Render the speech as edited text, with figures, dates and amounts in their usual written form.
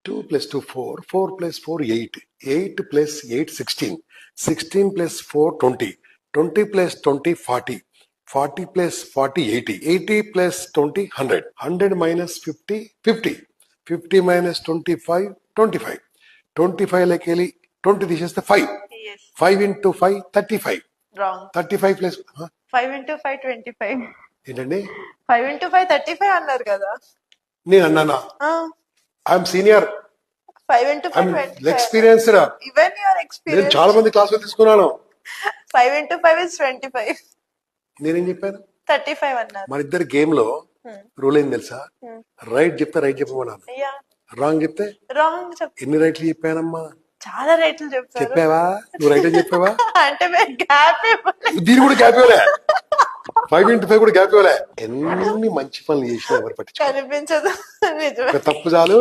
2 plus 2 4, 4 plus 4 8, 8 plus 8 16, 16 plus 4 20, 20 plus 20 40, 40 plus 40 80, 80 plus 20 100, 100 minus 50 50, 50 minus 25 25, 25 like 20 తీసేస్తే 5, Yes. 5 into 5 35, Wrong. 35 plus 5 into 5 25. ఏంటండి 5 into 5 35 అన్నారు కదా. నేను అన్నానా? I'm senior, 5 into 5 I'm 25. Experienced. Even your నేను experience. చాలా మంది క్లాసులు తీసుకున్నాను. 5 into 5 is 25. నేనేం చెప్పాను? 35 అన్నారు. మన ఇద్దరు గేమ్ లో రూల్ ఏం తెలుసా? రైట్ చెప్తే రైట్ చెప్పమన్నాను, Yeah. రాంగ్ చెప్తే రాంగ్ చెప్ ఎన్ని రైట్లు చెప్పానమ్మా? చాలా రైట్లు చెప్పారు. చెప్పావా? నువ్వు రైట్ అని చెప్పావా? అంటే మేము గ్యాప్ దీని కూడా గ్యాప్ ఇవ్వలే, 5 into 5 కూడా గ్యాప్ ఇవ్వలే. ఎన్ని మంచి పనులు చేసినా ఎవరు పట్టించుకోరు. కనిపించదు. నిజమే. ఒక తప్పు చాలు